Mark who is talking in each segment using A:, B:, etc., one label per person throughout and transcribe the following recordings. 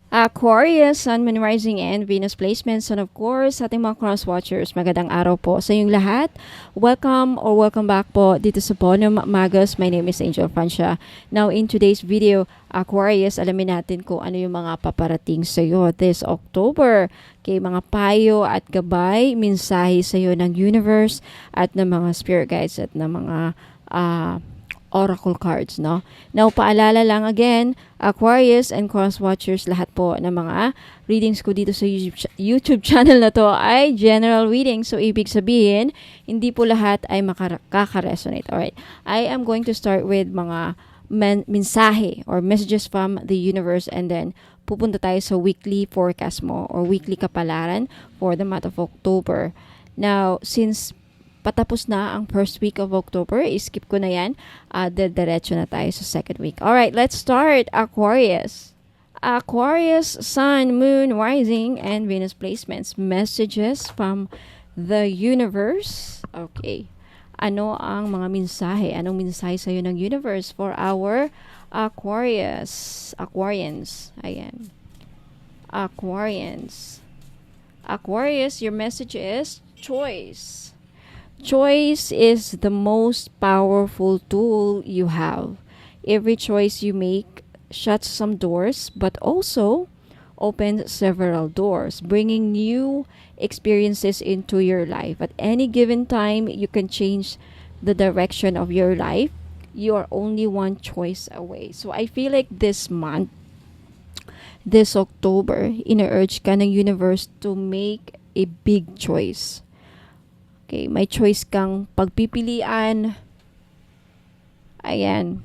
A: Aquarius, Sun, Moon, Rising, and Venus placements. And of course, sa ating mga cross watchers, magandang araw po sa inyong lahat. Welcome or welcome back po dito sa Bonum Magos. My name is Angel Francia. Now, in today's video, Aquarius, alamin natin kung ano yung mga paparating sa iyo this October. Kay mga payo at gabay, mensahe sa iyo ng universe at ng mga spirit guides at ng mga oracle cards, no? Now, paalala lang again, Aquarius and cross watchers, lahat po ng mga readings ko dito sa YouTube channel na to ay general reading. So, ibig sabihin, hindi po lahat ay makaka-resonate. Alright, I am going to start with mga mensahe or messages from the universe, and then pupunta tayo sa weekly forecast mo or weekly kapalaran for the month of October. Now, since patapos na ang first week of October, skip ko na yan. Diretso na tayo sa second week. Alright, let's start. Aquarius. Aquarius, Sun, Moon, Rising, and Venus placements. Messages from the universe. Okay. Ano ang mga mensahe? Anong mensahe sa'yo ng universe for our Aquarius? Aquarians. Ayan. Aquarians. Aquarius, your message is choice. Choice is the most powerful tool you have. Every choice you make shuts some doors, but also opens several doors, bringing new experiences into your life. At any given time, you can change the direction of your life. You are only one choice away. So I feel like this month, this October, ina-urge ka ng universe to make a big choice. Okay, may choice kang pagpipilian. Ayan.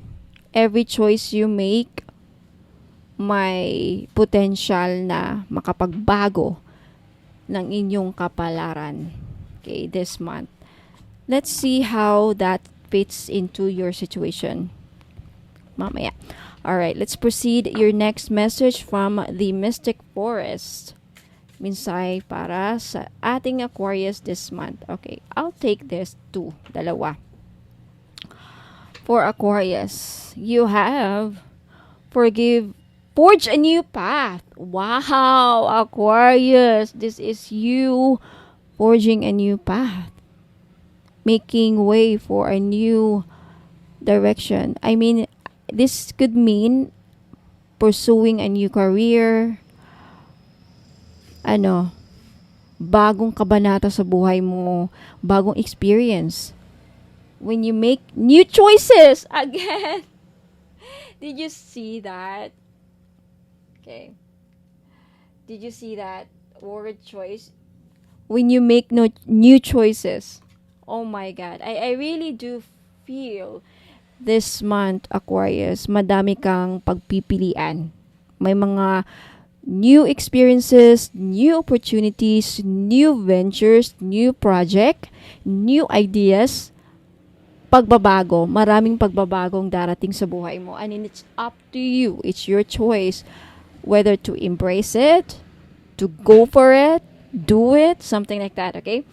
A: Every choice you make, may potential na makapagbago ng inyong kapalaran. Okay, this month. Let's see how that fits into your situation. Mamaya. Alright, let's proceed. Your next message from the Mystic Forest. Mensahe para sa ating Aquarius this month. Okay, I'll take this two. Dalawa. For Aquarius, you have forge a new path. Wow, Aquarius, this is you forging a new path. Making way for a new direction. I mean, this could mean pursuing a new career, bagong kabanata sa buhay mo, bagong experience. When you make new choices, again. Did you see that? Okay. Did you see that word choice? When you make new choices. Oh my God. I really do feel this month, Aquarius, madami kang pagpipilian. May mga new experiences, new opportunities, new ventures, new project, new ideas, pagbabago. Maraming pagbabagong darating sa buhay mo. And it's up to you. It's your choice whether to embrace it, to go for it, do it, something like that, okay?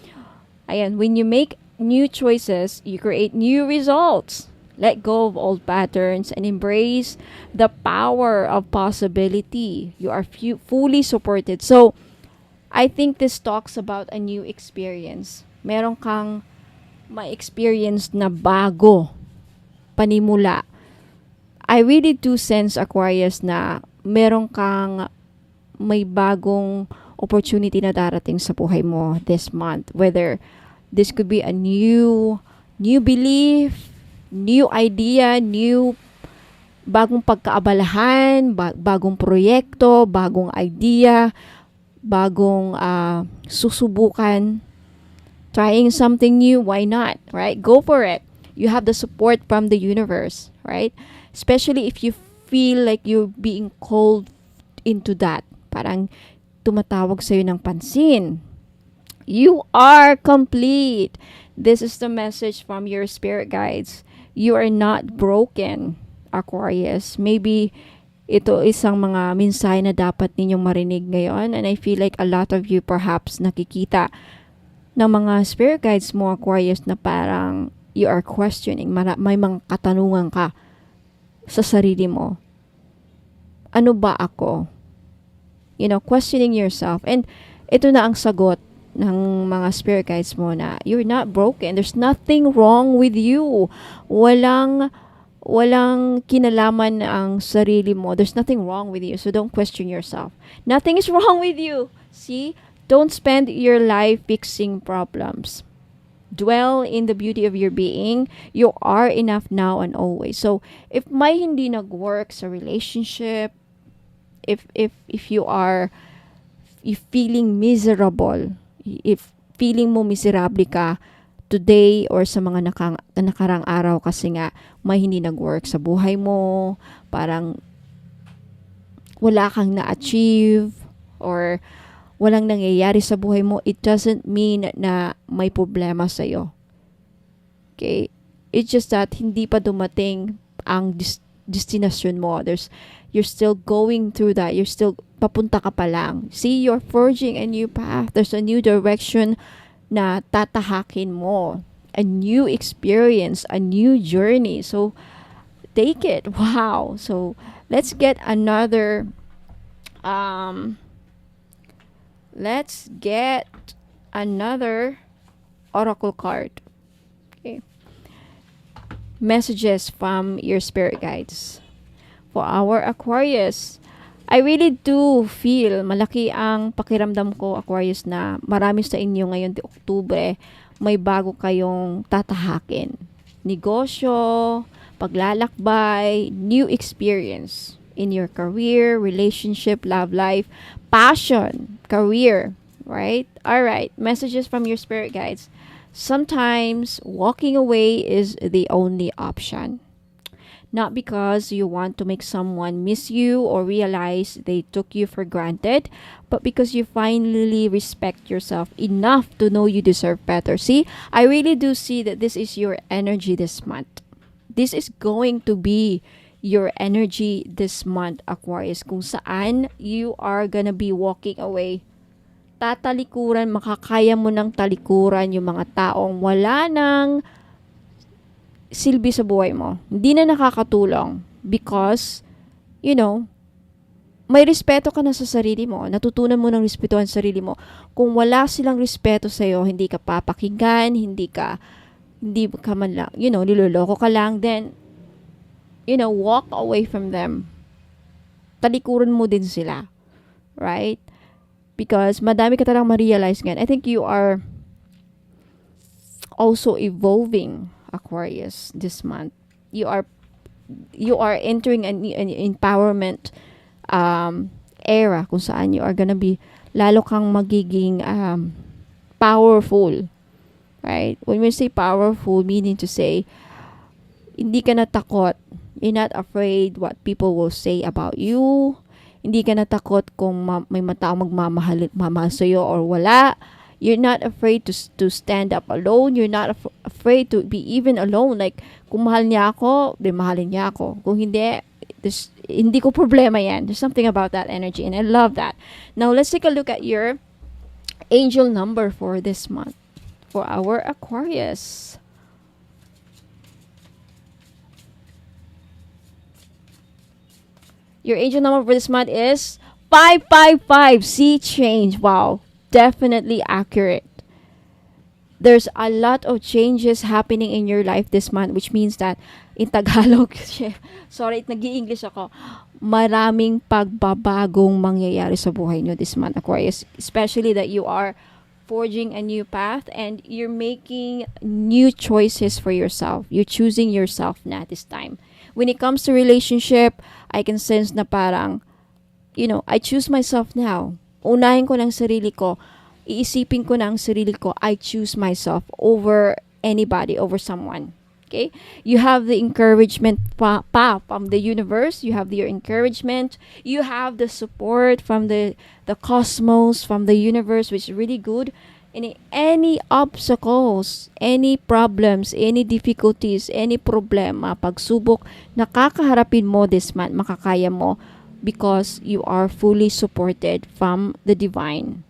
A: Ayan, when you make new choices, you create new results. Let go of old patterns and embrace the power of possibility. You are fully supported. So, I think this talks about a new experience. Meron kang ma-experience na bago, panimula. I really do sense, Aquarius, na meron kang may bagong opportunity na darating sa buhay mo this month. Whether this could be a new belief, new idea, bagong pagkaabalahan, bagong proyekto, bagong idea, bagong susubukan, trying something new, why not, right? Go for it. You have the support from the universe, right? Especially if you feel like you're being called into that. Parang tumatawag sa'yo ng pansin. You are complete. This is the message from your spirit guides. You are not broken, Aquarius. Maybe ito isang mga mensahe na dapat ninyong marinig ngayon, and I feel like a lot of you perhaps nakikita ng mga spirit guides mo, Aquarius, na parang you are questioning. May mga katanungan ka sa sarili mo. Ano ba ako? questioning yourself. And ito na ang sagot ng mga spirit guides mo na you're not broken. There's nothing wrong with you. Walang kinalaman ang sarili mo. There's nothing wrong with you. So don't question yourself. Nothing is wrong with you. See? Don't spend your life fixing problems. Dwell in the beauty of your being. You are enough now and always. So, if may hindi nag-work sa relationship, if you are feeling miserable, if feeling mo miserable ka today or sa mga nakarang araw kasi nga may hindi nag-work sa buhay mo, parang wala kang na-achieve or walang nangyayari sa buhay mo, it doesn't mean na may problema sa'yo. Okay? It's just that hindi pa dumating ang destination mo. You're still going through that. You're still, papunta ka pa lang. See, you're forging a new path. There's a new direction na tatahakin mo. A new experience, a new journey. So, take it. Wow. So, let's get another oracle card. Okay. Messages from your spirit guides. For our Aquarius, I really do feel malaki ang pakiramdam ko, Aquarius, na marami sa inyo ngayon di Oktubre, may bago kayong tatahakin. Negosyo, paglalakbay, new experience in your career, relationship, love life, passion, career, right? All right, messages from your spirit guides. Sometimes walking away is the only option. Not because you want to make someone miss you or realize they took you for granted, but because you finally respect yourself enough to know you deserve better. See, I really do see that this is your energy this month. This is going to be your energy this month, Aquarius, kung saan you are gonna be walking away. Tatalikuran, makakaya mo ng talikuran yung mga taong wala nang silbi sa buhay mo. Hindi na nakakatulong because, may respeto ka na sa sarili mo. Natutunan mo ng respetuhan sa sarili mo. Kung wala silang respeto sa'yo, hindi ka papakinggan, hindi ka man lang, niloloko ka lang, then, walk away from them. Talikuran mo din sila. Right? Because madami ka talang ma-realize ngayon. I think you are also evolving, Aquarius, this month. You are entering an empowerment era kung saan you are gonna be lalo kang magiging powerful, right? When we say powerful, meaning to say hindi ka natakot, you're not afraid what people will say about you, hindi ka natakot kung may matao magmamahal sa'yo or wala. You're not afraid to stand up alone. You're not afraid to be even alone. Like, kung mahal niya ako, di mahalin niya ako. Kung hindi, hindi ko problema yan. There's something about that energy, and I love that. Now, let's take a look at your angel number for this month. For our Aquarius. Your angel number for this month is 555. See change. Wow. Definitely accurate. There's a lot of changes happening in your life this month, which means that in Tagalog, sorry, nag-i-English ako, maraming pagbabagong mangyayari sa buhay nyo this month, Aquarius. Especially that you are forging a new path and you're making new choices for yourself. You're choosing yourself na this time. When it comes to relationship, I can sense na parang, I choose myself now. Unahin ko ng sarili ko. Iisipin ko ng sarili ko. I choose myself over anybody, over someone. Okay? You have the encouragement from the universe. You have your encouragement. You have the support from the cosmos, from the universe, which is really good. Any obstacles, any problems, any difficulties, any problema, pagsubok, nakakaharapin mo this month, makakaya mo, because you are fully supported from the divine,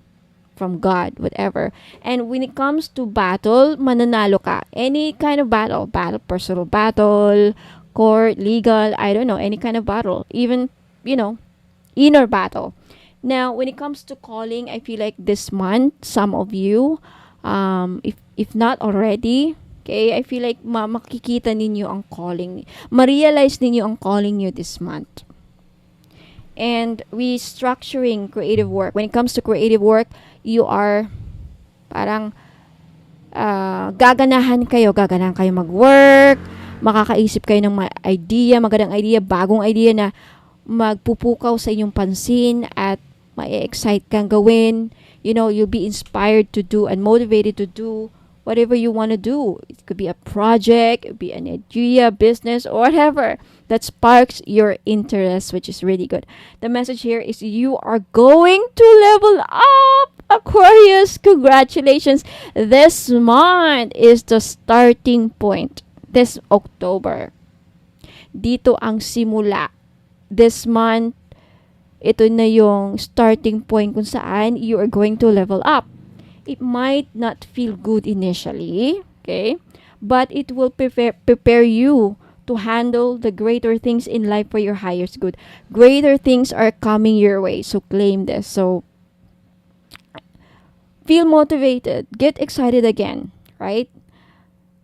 A: from God, whatever. And when it comes to battle, mananalo ka. Any kind of battle, personal battle, court, legal, I don't know, any kind of battle. Even, inner battle. Now, when it comes to calling, I feel like this month, some of you, if not already, okay, I feel like makikita ninyo ang calling. Ma-realize ninyo ang calling nyo this month. And restructuring creative work. When it comes to creative work, you are parang gaganahan kayo mag-work, makakaisip kayo ng magandang idea, bagong idea na magpupukaw sa inyong pansin at ma-excite kang gawin. You know, you'll be inspired to do and motivated to do whatever you want to do. It could be a project, it could be an idea, business, or whatever that sparks your interest, which is really good. The message here is you are going to level up, Aquarius. Congratulations. This month is the starting point. This October. Dito ang simula. This month, ito na yung starting point kung saan you are going to level up. It might not feel good initially, okay? But it will prepare you to handle the greater things in life for your highest good. Greater things are coming your way, so claim this. So, feel motivated. Get excited again, right?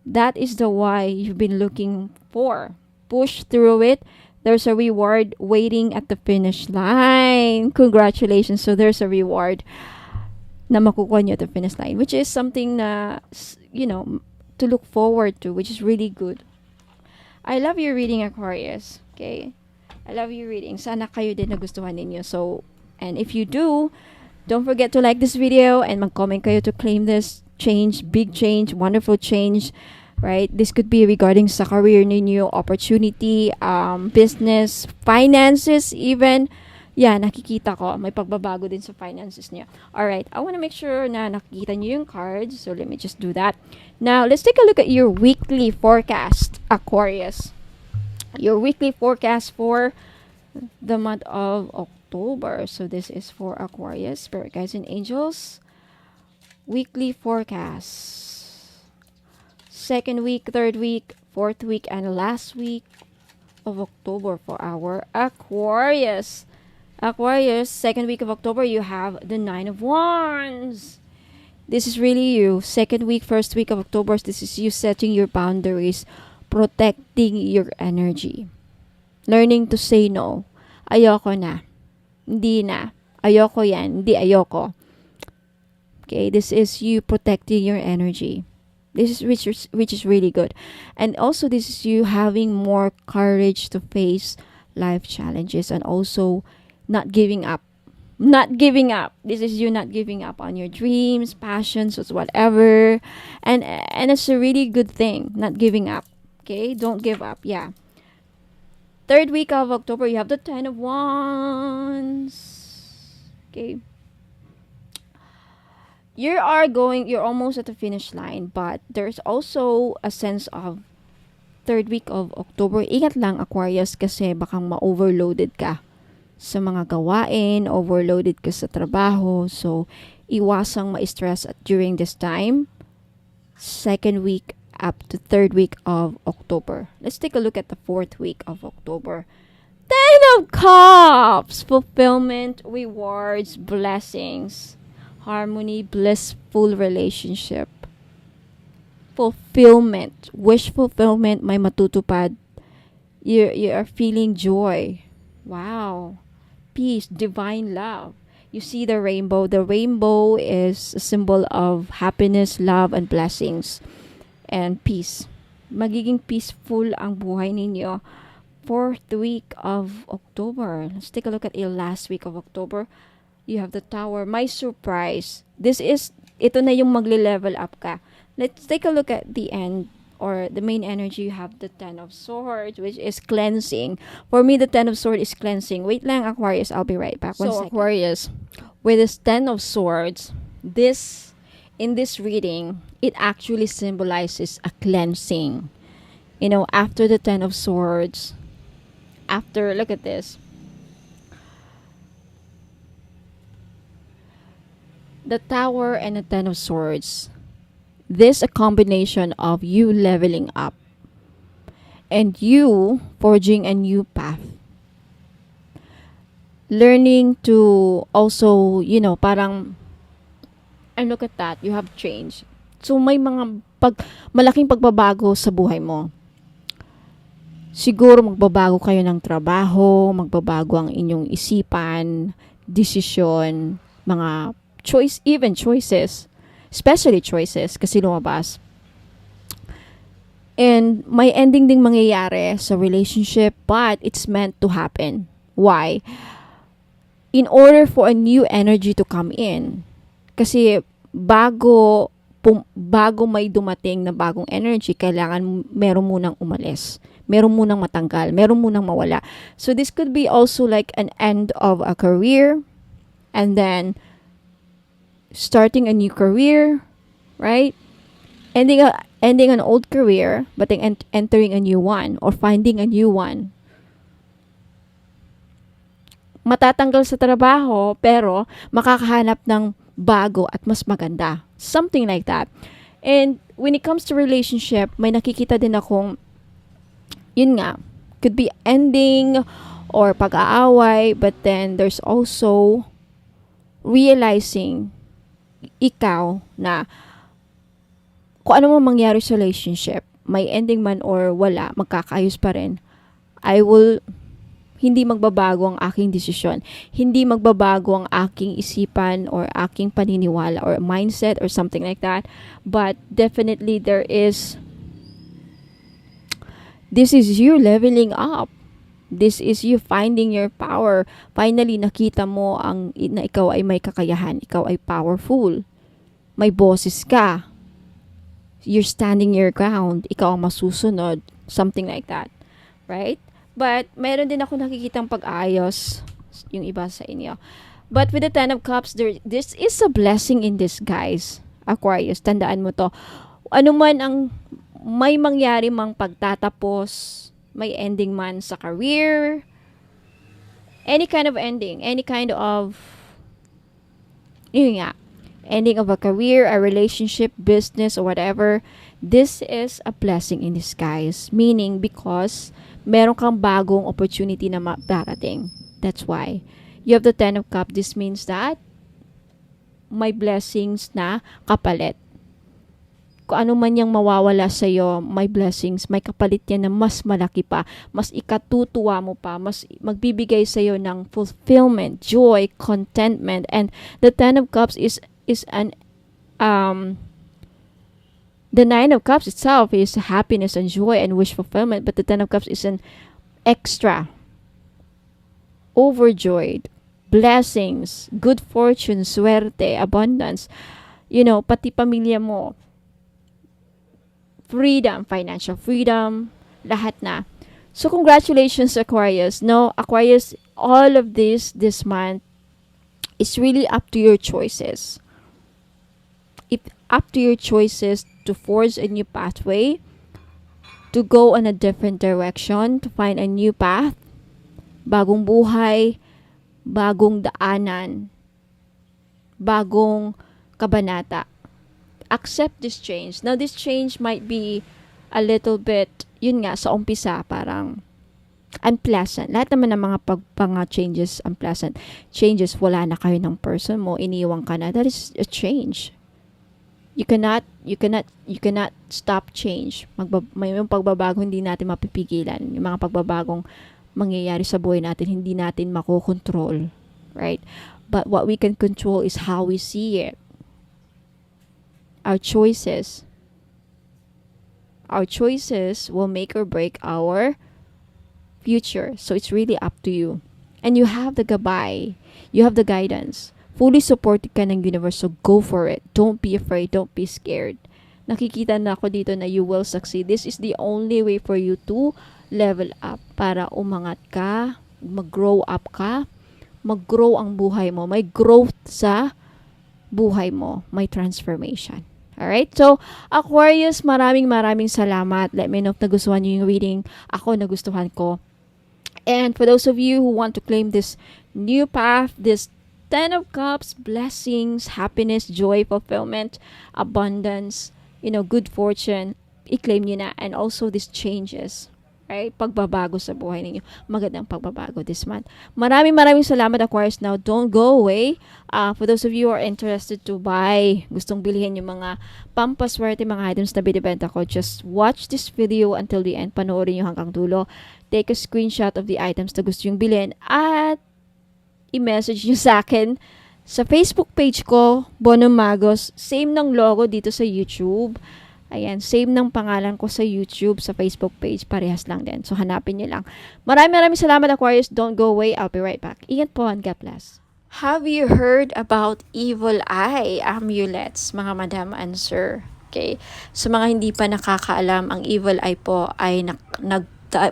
A: That is the why you've been looking for. Push through it. There's a reward waiting at the finish line. Congratulations. So there's a reward na makukuha nyo at the finish line, which is something na, you know, to look forward to, which is really good. I love your reading, Aquarius. Okay? I love your reading. Sana kayo din nagustuhan ninyo. So, and if you do, don't forget to like this video and mag-comment kayo to claim this change, big change, wonderful change, right? This could be regarding sa career ninyo, opportunity, business, finances, even. Yeah, nakikita ko. May pagbabago din sa finances niya. Alright, I want to make sure na nakikita niyo yung cards. So, let me just do that. Now, let's take a look at your weekly forecast, Aquarius. Your weekly forecast for the month of October. So, this is for Aquarius, Spirit Guides and Angels. Weekly forecast. Second week, third week, fourth week, and last week of October for our Aquarius. Aquarius, second week of October, you have the Nine of Wands. This is really you. Second week, first week of October, this is you setting your boundaries, protecting your energy. Learning to say no. Ayoko na. Hindi na. Ayoko yan. Hindi ayoko. Okay, this is you protecting your energy. This is which is really good. And also this is you having more courage to face life challenges and also not giving up. Not giving up. This is you not giving up on your dreams, passions, or whatever. And it's a really good thing, not giving up. Okay? Don't give up. Yeah. Third week of October, you have the Ten of Wands. Okay? You're almost at the finish line, but there's also a sense of third week of October. Ingat lang, Aquarius, kasi bakang ma-overloaded ka sa mga gawain, overloaded ka sa trabaho. So, iwasang ma-stress during this time. Second week up to third week of October. Let's take a look at the fourth week of October. Ten of Cups! Fulfillment, rewards, blessings, harmony, blissful relationship. Fulfillment, wish fulfillment, may matutupad. You are feeling joy. Wow. Peace, divine love. You see the rainbow. The rainbow is a symbol of happiness, love, and blessings. And peace. Magiging peaceful ang buhay ninyo. Fourth week of October. Let's take a look at the last week of October. You have the Tower. My surprise. Ito na yung magle-level up ka. Let's take a look at the end. Or the main energy, you have the Ten of Swords, which is cleansing. For me, the Ten of Swords is cleansing. Wait lang, Aquarius. I'll be right back. One second. Aquarius, with this Ten of Swords, in this reading, it actually symbolizes a cleansing. You know, after the Ten of Swords, look at this. The Tower and the Ten of Swords. This a combination of you leveling up and you forging a new path. learning to also, parang, and look at that, you have changed. So, may mga malaking pagbabago sa buhay mo. Siguro magbabago kayo ng trabaho, magbabago ang inyong isipan, desisyon, mga even choices, especially choices, kasi lumabas. And may ending ding mangyayari sa relationship, but it's meant to happen. Why? In order for a new energy to come in. Kasi bago may dumating na bagong energy, kailangan meron munang umalis. Meron munang matanggal. Meron munang mawala. So this could be also like an end of a career, and then starting a new career, right? Ending an old career, but then entering a new one, or finding a new one. Matatanggal sa trabaho, pero makakahanap ng bago at mas maganda. Something like that. And when it comes to relationship, may nakikita din akong, yun nga, could be ending or pag-aaway, but then there's also realizing ikaw na kung ano man mangyari sa relationship, may ending man or wala, magkakaayos pa rin. Hindi magbabago ang aking desisyon. Hindi magbabago ang aking isipan or aking paniniwala or mindset or something like that. But definitely this is you leveling up. This is you finding your power. Finally, nakita mo na ikaw ay may kakayahan. Ikaw ay powerful. May boses ka. You're standing your ground. Ikaw ang masusunod. Something like that. Right? But, meron din ako nakikitang pag-ayos yung iba sa inyo. But with the Ten of Cups, this is a blessing in disguise, Aquarius. Tandaan mo to. Ano man ang may mangyari mang pagtatapos, may ending man sa career, any kind of ending, yun nga, ending of a career, a relationship, business, or whatever, this is a blessing in disguise. Meaning, because meron kang bagong opportunity na darating. That's why. You have the Ten of Cups. This means that may blessings na kapalit. Kung ano man yung mawawala sa'yo, may blessings, may kapalit yan na mas malaki pa, mas ikatutuwa mo pa, mas magbibigay sa'yo ng fulfillment, joy, contentment. And the Ten of Cups is an the Nine of Cups itself is happiness and joy and wish fulfillment, but the Ten of Cups is an extra, overjoyed, blessings, good fortune, suerte, abundance, pati pamilya mo, freedom, financial freedom, lahat na. So congratulations, Aquarius. No, Aquarius, all of this month is really up to your choices. It's up to your choices to forge a new pathway, to go on a different direction, to find a new path, bagong buhay, bagong daanan, bagong kabanata. Accept this change. Now, this change might be a little bit, yun nga, sa umpisa, parang unpleasant. Lahat naman ng mga changes, unpleasant. Changes, wala na kayo ng person mo, iniwan ka na. That is a change. You cannot stop change. May pagbabago hindi natin mapipigilan. Yung mga pagbabagong mangyayari sa buhay natin, hindi natin makokontrol. Right? But what we can control is how we see it. Our choices will make or break our future. So it's really up to you. And you have the gabay. You have the guidance. Fully supported ka ng universe, so go for it. Don't be afraid. Don't be scared. Nakikita na ako dito na you will succeed. This is the only way for you to level up. Para umangat ka, mag-grow up ka, mag-grow ang buhay mo. May growth sa buhay mo. May transformation. Alright? So, Aquarius, maraming salamat. Let me know if nagustuhan nyo yung reading. Ako, nagustuhan ko. And for those of you who want to claim this new path, this Ten of Cups, blessings, happiness, joy, fulfillment, abundance, good fortune, i-claim nyo na. And also these changes. right? Pagbabago sa buhay ninyo. Magandang pagbabago this month. Maraming salamat, Aquarius. Now, don't go away. For those of you who are interested to buy, gustong bilhin yung mga pampaswerte, mga items na binibenta ko, just watch this video until the end. Panoorin nyo hanggang dulo. Take a screenshot of the items na gusto yung bilhin at i-message nyo sa akin sa Facebook page ko, Bono Magos. Same ng logo dito sa YouTube. Ayan, same ng pangalan ko sa YouTube, sa Facebook page, parehas lang din. So, hanapin nyo lang. Maraming salamat, Aquarius. Don't go away. I'll be right back. Ingat po and God bless. Have you heard about evil eye amulets, mga madam and sir? Okay. Sa mga hindi pa nakakaalam, ang evil eye po ay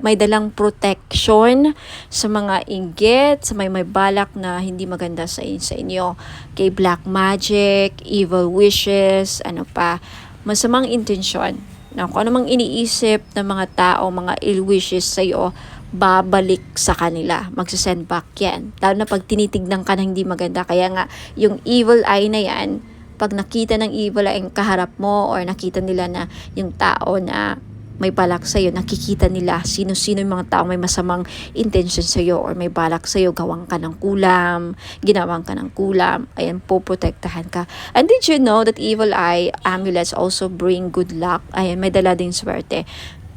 A: may dalang protection sa mga inggit, sa may balak na hindi maganda sa inyo. Okay, black magic, evil wishes, ano pa, masamang intensyon. Na kung anumang iniisip ng mga tao, mga ill wishes sa'yo, babalik sa kanila. Magsasend back yan. Lalo na pag tinitignan ka na hindi maganda. Kaya nga, yung evil eye na yan, pag nakita ng evil eye ang kaharap mo or nakita nila na yung tao na may balak sa'yo, nakikita nila sino-sino yung mga tao may masamang intention sa'yo or may balak sa'yo, gawang ka ng kulam, ginawang ka ng kulam, ayan, poprotektahan ka. And did you know that evil eye amulets also bring good luck? Ayan, may dala din swerte.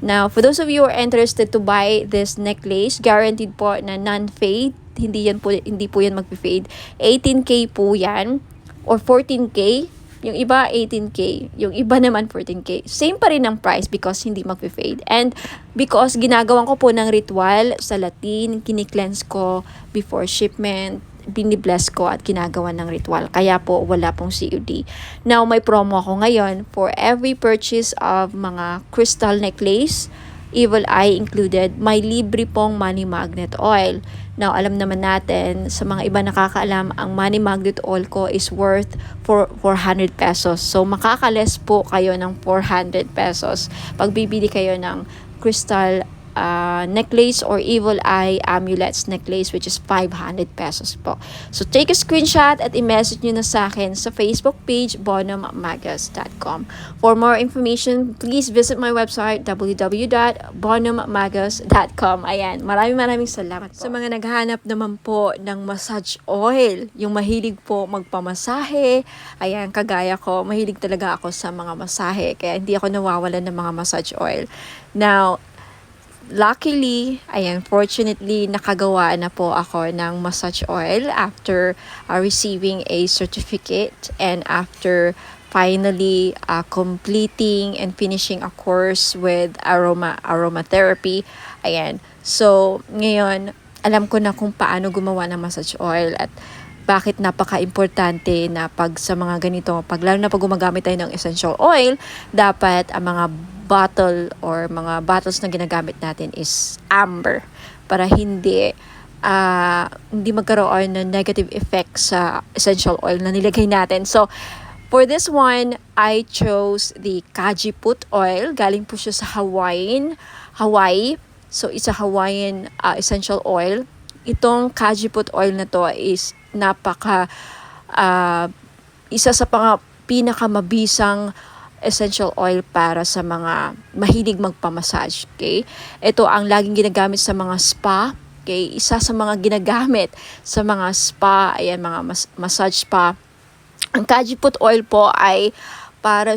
A: Now, for those of you who are interested to buy this necklace, guaranteed po na non-fade, hindi po yan mag-fade. 18K po yan, or 14K. Yung iba 18K, yung iba naman 14K. Same pa rin ang price because hindi mag-fade. And because ginagawan ko po ng ritual sa Latin, kini-cleanse ko before shipment, binibless ko at ginagawa ng ritual. Kaya po wala pong COD. Now may promo ako ngayon for every purchase of mga crystal necklace, evil eye included, may libre pong money magnet oil. Now, alam naman natin, sa mga iba nakakaalam, ang money magnet oil ko is worth 400 pesos. So, makakales po kayo ng 400 pesos pag bibili kayo ng crystal necklace or evil eye amulets necklace, which is 500 pesos po. So, take a screenshot at i-message nyo na sa akin sa Facebook page, bonomagas.com. For more information, please visit my website, www.bonomagas.com. Ayan, maraming salamat po. Sa mga naghahanap naman po ng massage oil, yung mahilig po magpamasahe, ayan, kagaya ko, mahilig talaga ako sa mga masahe, kaya hindi ako nawawalan ng mga massage oil. Now, luckily, fortunately, nakagawa na po ako ng massage oil after receiving a certificate and after finally completing and finishing a course with aromatherapy. Ayan. So, ngayon, alam ko na kung paano gumawa ng massage oil at bakit napaka-importante na pag sa mga ganito, lalo na pag gumagamit tayo ng essential oil, dapat ang mga bottle or mga bottles na ginagamit natin is amber para hindi magkaroon ng negative effect sa essential oil na nilagay natin. So, for this one, I chose the Kajiput oil. Galing po siya sa Hawaii. So, it's a Hawaiian essential oil. Itong Kajiput oil na to is isa sa pinakamabisang essential oil para sa mga mahilig magpamassage. Okay? Ito ang laging ginagamit sa mga spa. Okay? Isa sa mga ginagamit sa mga spa, ayan, mga massage spa. Ang Kajiput oil po ay para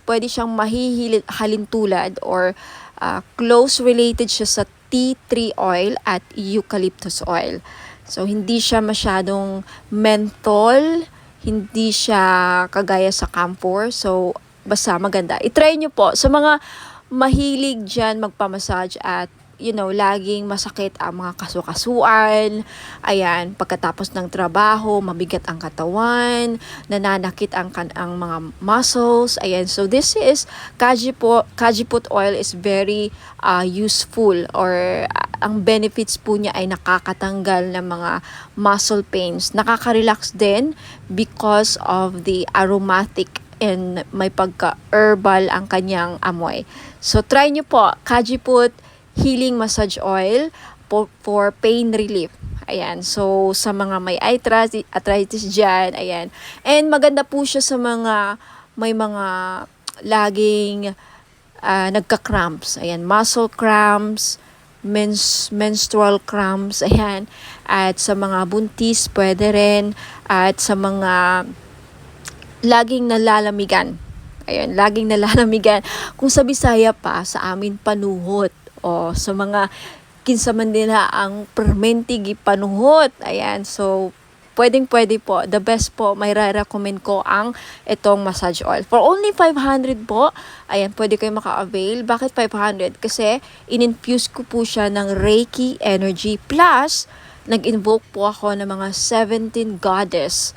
A: pwede siyang halintulad or close related siya sa tea tree oil at eucalyptus oil. So, hindi siya masyadong menthol, hindi siya kagaya sa camphor. So, basta maganda. I-try nyo po. Sa mga mahilig dyan magpamassage at laging masakit ang mga kasukasuan, ayan, pagkatapos ng trabaho, mabigat ang katawan, nananakit ang mga muscles, ayan. So, this is, Kajiput oil is very useful or ang benefits po niya ay nakakatanggal ng mga muscle pains. Nakaka-relax din because of the aromatic and may pagka-herbal ang kanyang amoy. So, try nyo po, Kajiput Healing Massage Oil for pain relief. Ayan. So, sa mga may arthritis dyan, ayan. And maganda po siya sa mga, may mga laging nagka-cramps. Ayan, muscle cramps, menstrual cramps, ayan. At sa mga buntis, pwede rin. At sa mga laging nalalamigan. Ayan, laging nalalamigan. Kung sa Bisaya pa, sa amin panuhot. O sa mga kinsa man nila ang permentig panuhot. Ayan, so pwedeng-pwede po. The best po, may recommend ko ang itong massage oil. For only 500 po, ayan, pwede kayo maka-avail. Bakit 500? Kasi in-infuse ko po siya ng Reiki energy. Plus, nag-invoke po ako ng mga 17 gods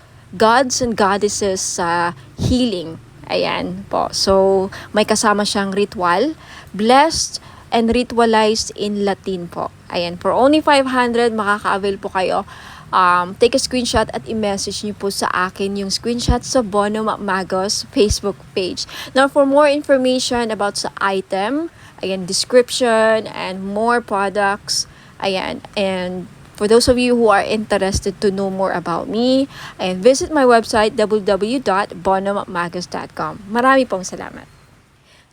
A: and goddesses sa healing. Ayan po. So, may kasama siyang ritual. Blessed and ritualized in Latin po. Ayan, for only 500, makaka-avail po kayo. Take a screenshot at i-message niyo po sa akin yung screenshot sa Bono Magos Facebook page. Now, for more information about sa item, ayan, description and more products, ayan, and for those of you who are interested to know more about me, ayan, visit my website www.bonomagos.com. Marami pong salamat.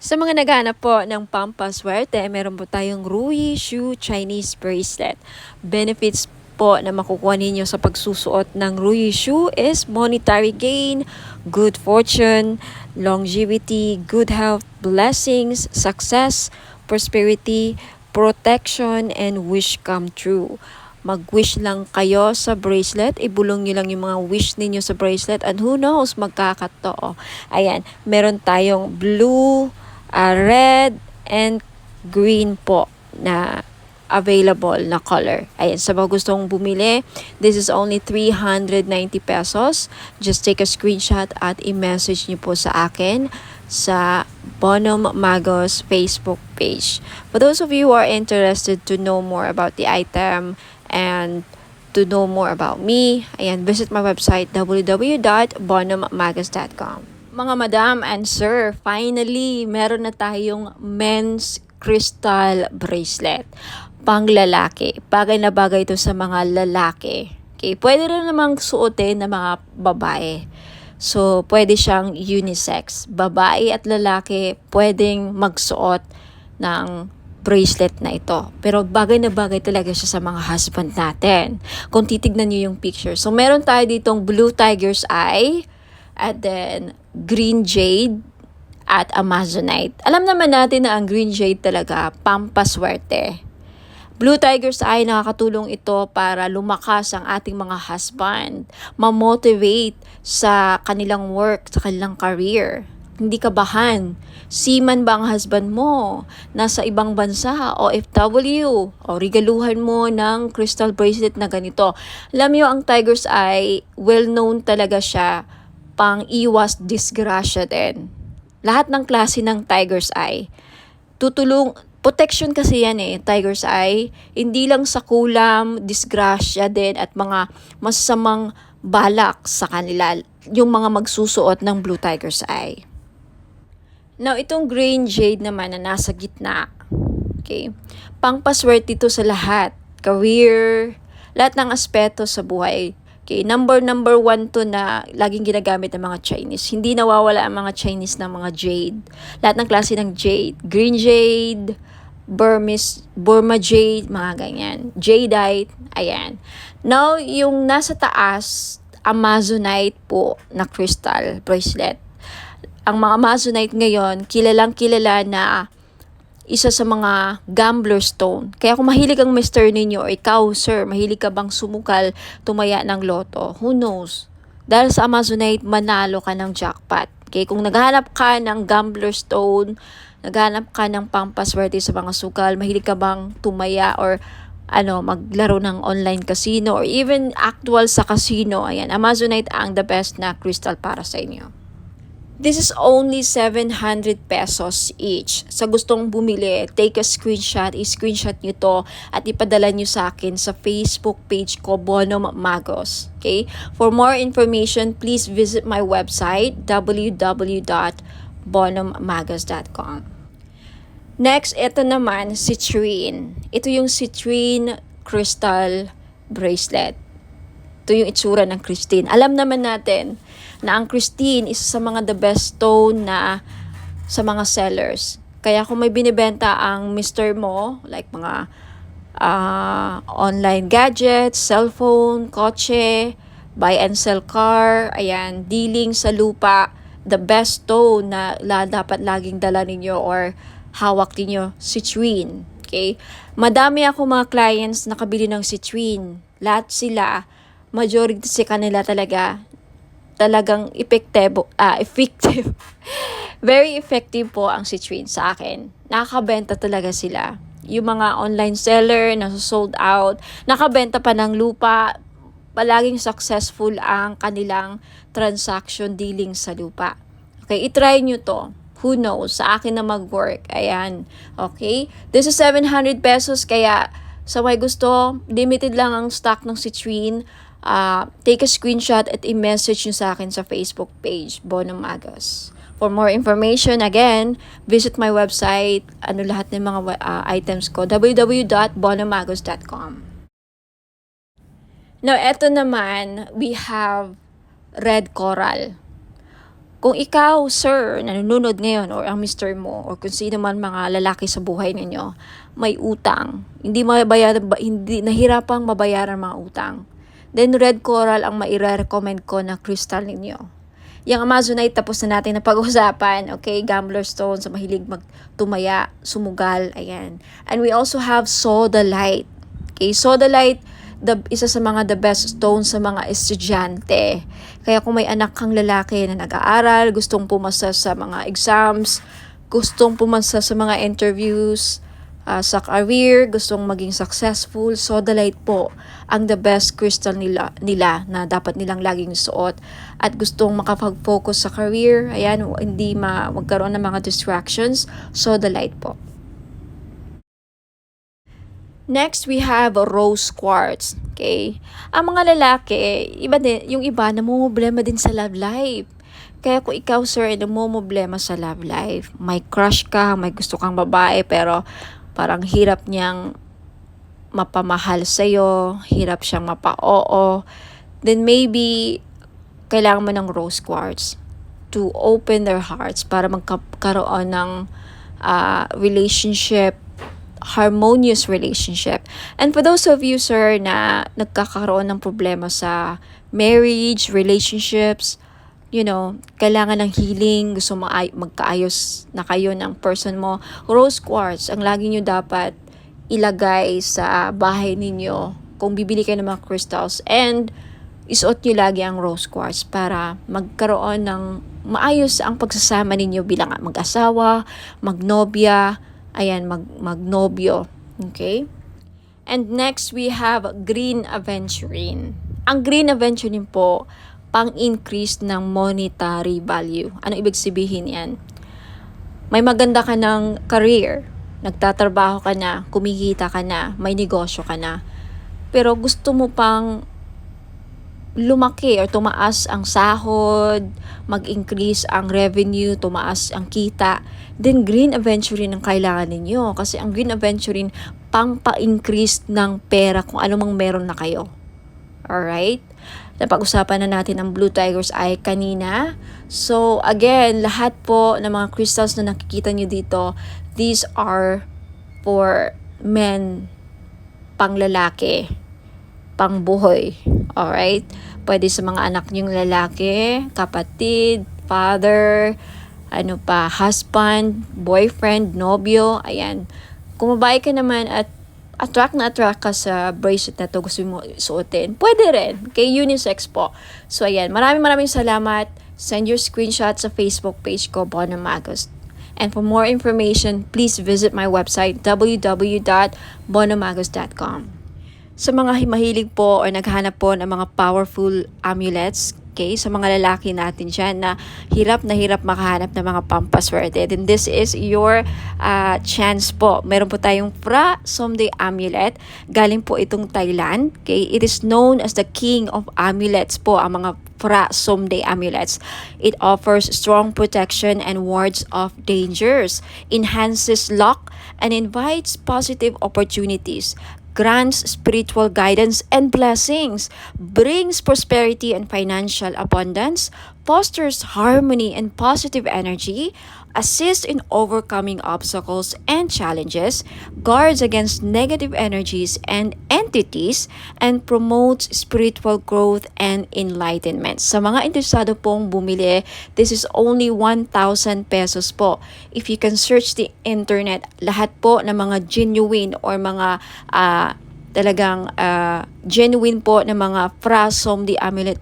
A: Sa mga naghahanap po ng pampaswerte, meron po tayong Rui Shu Chinese Bracelet. Benefits po na makukuha ninyo sa pagsusuot ng Rui Shu is monetary gain, good fortune, longevity, good health, blessings, success, prosperity, protection, and wish come true. Mag-wish lang kayo sa bracelet, ibulong nyo lang yung mga wish ninyo sa bracelet, and who knows, magkakatotoo. Ayan, meron tayong blue, red, and green po na available na color. Ayan, sa mga gustong bumili, this is only 390 pesos. Just take a screenshot at i-message nyo po sa akin sa Bonom Magos Facebook page. For those of you who are interested to know more about the item and to know more about me, ayan, visit my website www.bonommagos.com. Mga madam and sir, finally, meron na tayong men's crystal bracelet. Pang lalaki. Bagay na bagay ito sa mga lalaki. Okay, pwede rin namang suotin ng mga babae. So, pwede siyang unisex. Babae at lalaki pwedeng magsuot ng bracelet na ito. Pero bagay na bagay talaga siya sa mga husband natin. Kung titignan niyo yung picture. So, meron tayo ditong blue tiger's eye, at then green jade, at amazonite. Alam naman natin na ang green jade talaga, pampaswerte. Blue tiger's eye, nakakatulong ito para lumakas ang ating mga husband, ma-motivate sa kanilang work, sa kanilang career. Hindi kabahan. Seaman ba ang husband mo? Nasa ibang bansa, OFW, o regaluhan mo ng crystal bracelet na ganito. Alam niyo, ang tiger's eye, well-known talaga siya pang iwas disgrasya din. Lahat ng klase ng tiger's eye, protection kasi yan tiger's eye, hindi lang sa kulam, disgrasya din at mga masasamang balak sa kanila, yung mga magsusuot ng blue tiger's eye. Now, itong green jade naman na nasa gitna, okay, pangpaswerte ito sa lahat, career, lahat ng aspeto sa buhay. Okay, number 1 to na laging ginagamit ng mga Chinese. Hindi nawawala ang mga Chinese ng mga jade. Lahat ng klase ng jade. Green jade, Burma jade, mga ganyan. Jadeite, ayan. Now, yung nasa taas, amazonite po na crystal bracelet. Ang mga amazonite ngayon, kilalang kilala na isa sa mga gambler stone. Kaya kung mahilig ang mister ninyo, or ikaw, sir, mahilig ka bang sumukal, tumaya ng loto, who knows? Dahil sa amazonite, manalo ka ng jackpot. Okay, kung naghahanap ka ng gambler stone, naghahanap ka ng pampaswerte sa mga sukal, mahilig ka bang tumaya or maglaro ng online casino or even actual sa casino, ayan, amazonite ang the best na crystal para sa inyo. This is only 700 pesos each. Sa gustong bumili, take a screenshot, i-screenshot nyo to at ipadala nyo sa akin sa Facebook page ko, Bonom Magos. Okay? For more information, please visit my website, www.bonommagos.com. Next, ito naman, citrine. Ito yung citrine crystal bracelet. Ito yung itsura ng Christine. Alam naman natin na ang Christine isa sa mga the best stone na sa mga sellers. Kaya kung may binibenta ang mister mo, like mga online gadgets, cellphone, kotse, buy and sell car, ayan, dealing sa lupa, the best stone na dapat laging dala ninyo or hawak ninyo, citrine. Okay? Madami ako mga clients nakabili ng citrine. Lahat sila, majority sa kanila talagang effective. Very effective po ang citrine sa akin. Nakakabenta talaga sila. Yung mga online seller na sold out, nakabenta pa ng lupa, palaging successful ang kanilang transaction dealing sa lupa. Okay, itry nyo to. Who knows? Sa akin na mag-work. Ayan. Okay? This is 700 pesos. Kaya sa may gusto, limited lang ang stock ng citrine. Take a screenshot at i-message nyo sa akin sa Facebook page, Bono Magos. For more information, again, visit my website. Lahat ng mga items ko, www.bonomagos.com. Now, eto naman, we have red coral. Kung ikaw, sir, nanonood ngayon or ang mister mo or kung sino man mga lalaki sa buhay ninyo, may utang, hindi nahirapang mabayaran mga utang, then red coral ang maire-recommend ko na crystal ninyo. Yung Amazonite, tapos na natin na pag-usapan, okay? Gambler stone, sa mahilig magtumaya, sumugal, ayan. And we also have sodalite. Okay, sodalite, isa sa mga the best stone sa mga estudyante. Kaya kung may anak kang lalaki na nag-aaral, gustong pumasa sa mga exams, gustong pumasa sa mga interviews, sa career, gustong maging successful, sodalite po ang the best crystal nila na dapat nilang laging suot. At gustong makapag-focus sa career, ayan, hindi magkaroon ng mga distractions, sodalite po. Next, we have rose quartz. Okay? Ang mga lalaki, yung iba namumblema din sa love life. Kaya kung ikaw, sir, namumblema sa love life, may crush ka, may gusto kang babae, pero parang hirap niyang mapamahal sa'yo, hirap siyang mapa-oo, then maybe kailangan mo ng rose quartz to open their hearts para magkaroon ng harmonious relationship. And for those of you, sir, na nagkakaroon ng problema sa marriage, relationships, kailangan ng healing, gusto magkaayos na kayo ng person mo, rose quartz, ang lagi nyo dapat ilagay sa bahay ninyo kung bibili kayo ng mga crystals, and isuot nyo lagi ang rose quartz para magkaroon ng maayos ang pagsasama ninyo bilang mag-asawa, magnobya, magnobyo. Okay? And next, we have green aventurine. Ang green aventurine po, pang-increase ng monetary value. Ano ibig sabihin yan? May maganda ka ng career, nagtatrabaho ka na, kumikita ka na, may negosyo ka na, pero gusto mo pang lumaki or tumaas ang sahod, mag-increase ang revenue, tumaas ang kita, then green aventurine ang kailangan ninyo. Kasi ang green aventurine, pang-pa-increase ng pera kung ano mang meron na kayo. Alright? Napag-usapan na natin ang Blue Tiger's Eye kanina. So, again, lahat po ng mga crystals na nakikita nyo dito, these are for men, pang lalaki, pang buhay. Alright? Pwede sa mga anak nyong lalaki, kapatid, father, husband, boyfriend, nobyo, ayan. Kung babae ka naman at attract ka sa bracelet na to, gusto mo suotin, pwede rin. Kay unisex po. So, ayan. Maraming salamat. Send your screenshot sa Facebook page ko, Bono Magos. And for more information, please visit my website, www.bonomagos.com. Sa mga mahilig po o naghanap po ng mga powerful amulets, okay, sa mga lalaki natin dyan na hirap makahanap ng mga pampaswerte, then this is your chance po. Meron po tayong Phra Somday Amulet. Galing po itong Thailand. Okay? It is known as the king of amulets po, ang mga Phra Somday Amulets. It offers strong protection and wards off dangers, enhances luck, and invites positive opportunities, grants spiritual guidance and blessings, brings prosperity and financial abundance, fosters harmony and positive energy, assists in overcoming obstacles and challenges, guards against negative energies and entities, and promotes spiritual growth and enlightenment. Sa mga interesado pong bumili, this is only 1,000 pesos po. If you can search the internet, lahat po ng mga genuine or mga talagang genuine po na mga Frasom the Amulet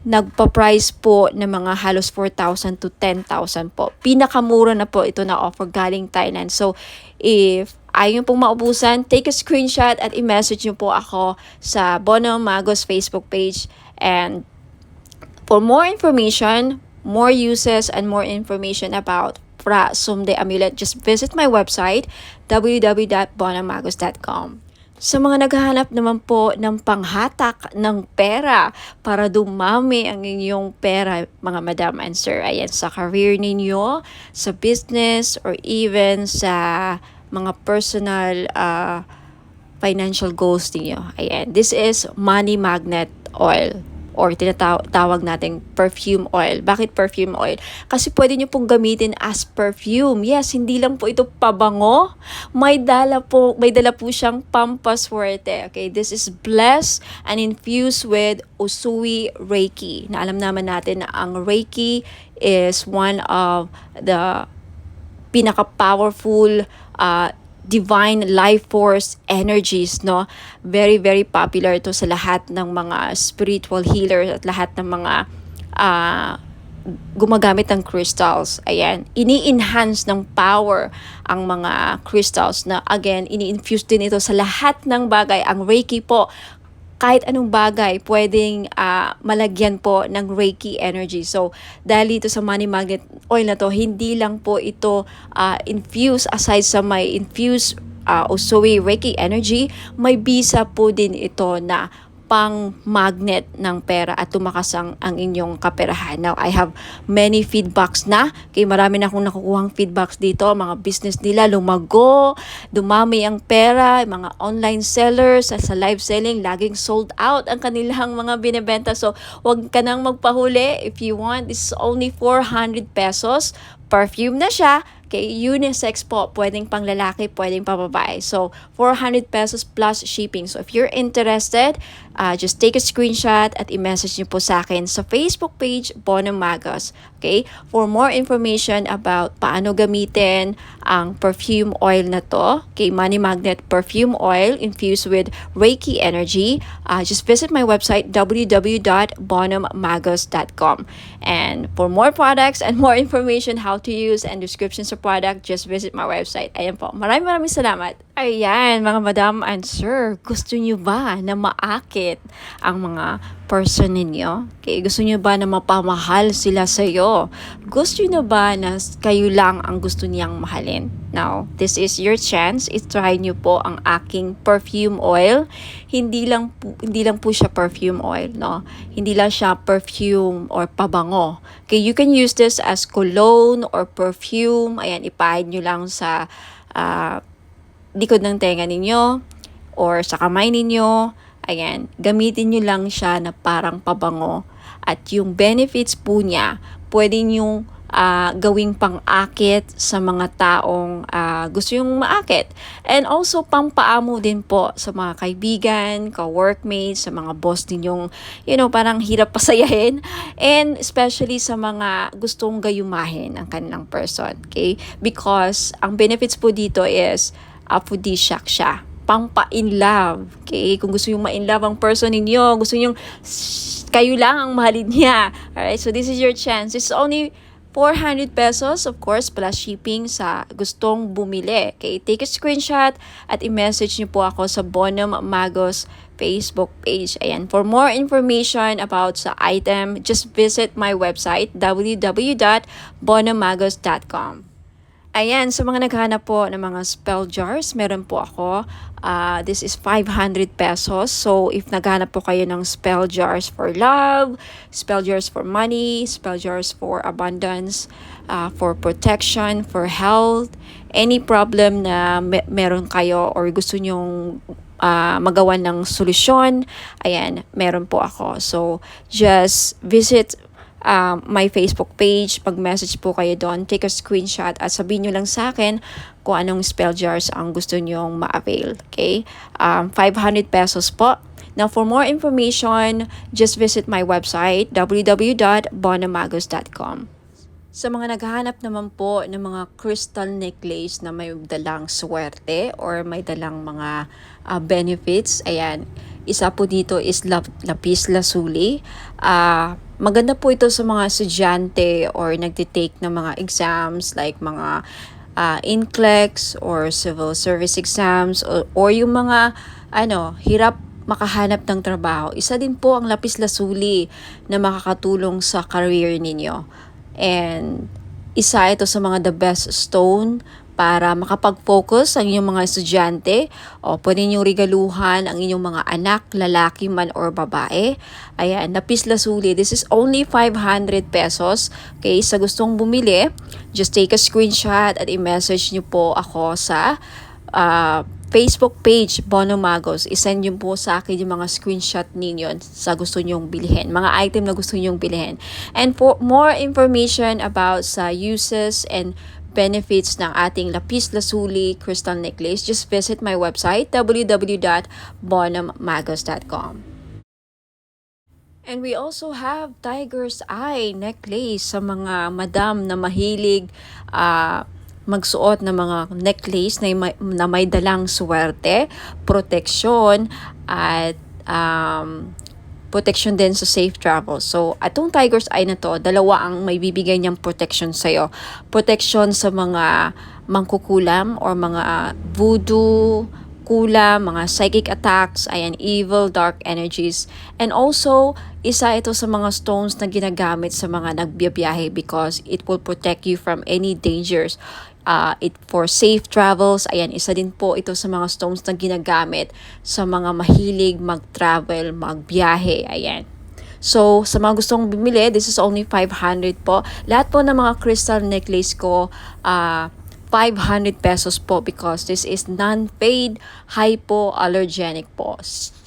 A: nagpa-price po ng mga halos 4,000 to 10,000 po. Pinakamura na po ito na offer galing Thailand. So, if ayaw pong maubusan, take a screenshot at i-message nyo po ako sa Bono Magos Facebook page. And for more information, more uses, and more information about Frasom the Amulet, just visit my website, www.bonamagos.com. Sa mga naghahanap naman po ng panghatak ng pera para dumami ang inyong pera, mga madam and sir, ayan, sa career ninyo, sa business, or even sa mga personal financial goals ninyo. Ayan, this is money magnet oil or tinatawag nating perfume oil. Bakit perfume oil? Kasi pwede nyo pong gamitin as perfume. Yes, hindi lang po ito pabango. May dala po siyang pampaswerte. Okay, this is blessed and infused with Usui Reiki. Na alam naman natin na ang Reiki is one of the pinaka-powerful divine life force energies, no? Very, very popular ito sa lahat ng mga spiritual healers at lahat ng mga gumagamit ng crystals. Ayan, ini-enhance ng power ang mga crystals na, again, ini-infuse din ito sa lahat ng bagay. Ang Reiki po, kahit anong bagay, pwedeng malagyan po ng Reiki energy. So, dahil dito sa money magnet oil na to, hindi lang po ito infused, aside sa may infused Usui Reiki energy, may bisa po din ito na pang magnet ng pera at tumakas ang inyong kaperahan. Now, I have many feedbacks na. Kaya marami na akong nakukuhang feedbacks dito. Mga business nila lumago, dumami ang pera, mga online sellers sa live selling, laging sold out ang kanilang mga binebenta. So, wag ka nang magpahuli. If you want, this is only 400 pesos. Perfume na siya. Okay, unisex po, pwedeng pang lalaki, pwedeng pang babae. So, 400 pesos plus shipping. So, if you're interested, just take a screenshot at i-message niyo po sa akin sa Facebook page, Bono Magos. Okay, for more information about paano gamitin ang perfume oil na to, okay, Money Magnet Perfume Oil infused with Reiki energy, just visit my website, www.bonomagos.com. And for more products and more information how to use and descriptions of product, just visit my website. Ayan po. Maraming salamat. Ayan, mga madam and sir, gusto nyo ba na maakit ang mga person ninyo? Okay, gusto nyo ba na mapamahal sila sa'yo? Gusto nyo ba na kayo lang ang gusto niyang mahalin? Now, this is your chance. I-try nyo po ang aking perfume oil. Hindi lang po siya perfume oil, no? Hindi lang siya perfume or pabango. Okay, you can use this as cologne or perfume. Ayan, ipahid nyo lang sa likod ng tenga ninyo or sa kamay ninyo. Ayan, gamitin nyo lang siya na parang pabango. At yung benefits po niya, pwede nyong gawing pang-akit sa mga taong gusto yung maakit. And also, pampaamo din po sa mga kaibigan, ka-workmates, sa mga boss ninyong, parang hirap pasayahin. And especially sa mga gustong gayumahin ang kanilang person. Okay? Because ang benefits po dito is aphrodisiac siya. Pampa-in love. Okay? Kung gusto yung ma-in love ang person ninyo, gusto yung kayo lang ang mahalin niya. Alright? So, this is your chance. It's only 400 pesos, of course, plus shipping sa gustong bumili. Okay, take a screenshot at i-message niyo po ako sa Bono Magos Facebook page. Ayan, for more information about sa item, just visit my website, www.bonomagos.com. Ayan, sa mga naghahanap po ng mga spell jars, meron po ako. This is 500 pesos. So, if naghahanap po kayo ng spell jars for love, spell jars for money, spell jars for abundance, for protection, for health, any problem na meron kayo or gusto nyong magawa ng solusyon, ayan, meron po ako. So, just visit my Facebook page. Mag-message po kayo doon. Take a screenshot at sabihin nyo lang sa akin kung anong spell jars ang gusto nyong ma-avail. Okay? 500 pesos po. Now, for more information, just visit my website, www.bonamagos.com. Sa mga naghahanap naman po ng mga crystal necklace na may dalang swerte or may dalang mga benefits, ayan, isa po dito is lapis lazuli. Maganda po ito sa mga estudyante or nagtitake ng mga exams like mga NCLEX or civil service exams or yung mga hirap makahanap ng trabaho. Isa din po ang lapis lazuli na makakatulong sa career ninyo. And isa ito sa mga the best stone para makapag-focus ang inyong mga estudyante o pwede niyong regaluhan ang inyong mga anak, lalaki man or babae. Ayan, lapis lazuli. This is only 500 pesos. Okay, sa gustong bumili, just take a screenshot at i-message niyo po ako sa Facebook page, Bono Magos. I-send nyo po sa akin yung mga screenshot ninyo sa gusto nyong bilhin. Mga item na gusto nyong bilhin. And for more information about sa uses and benefits ng ating lapis lazuli crystal necklace, just visit my website, www.bonamagos.com. And we also have tiger's eye necklace sa mga madam na mahilig magsuot ng mga necklace na may dalang swerte, proteksyon, at protection din sa safe travel. So, atong tiger's eye na to, dalawa ang may bibigay niyang protection sa'yo. Protection sa mga mangkukulam or mga voodoo, kulam, mga psychic attacks, ayan, evil, dark energies. And also, isa ito sa mga stones na ginagamit sa mga nagbiyabiyahe because it will protect you from any dangers. It for safe travels, ayan, isa din po ito sa mga stones na ginagamit sa mga mahilig mag-travel, magbiyahe, ayan. So, sa mga gustong bumili, this is only 500 po. Lahat po ng mga crystal necklace ko, 500 pesos po because this is non-paid, hypoallergenic po.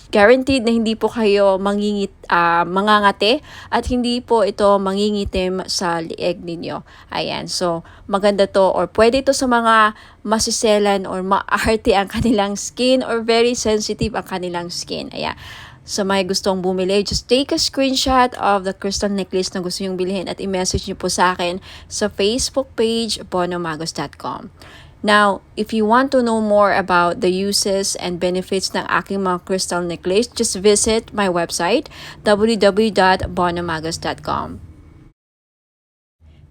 A: Guaranteed na hindi po kayo mangangate at hindi po ito mangingitim sa lieg ninyo. Ayan, so maganda to or pwede ito sa mga masiselan or maarte ang kanilang skin or very sensitive ang kanilang skin. Ayan. Sa may gustong bumili, just take a screenshot of the crystal necklace na gusto nyong bilhin at i-message nyo po sa akin sa Facebook page, bonomagos.com. Now, if you want to know more about the uses and benefits ng aking mga crystal necklace, just visit my website, www.bonomagos.com.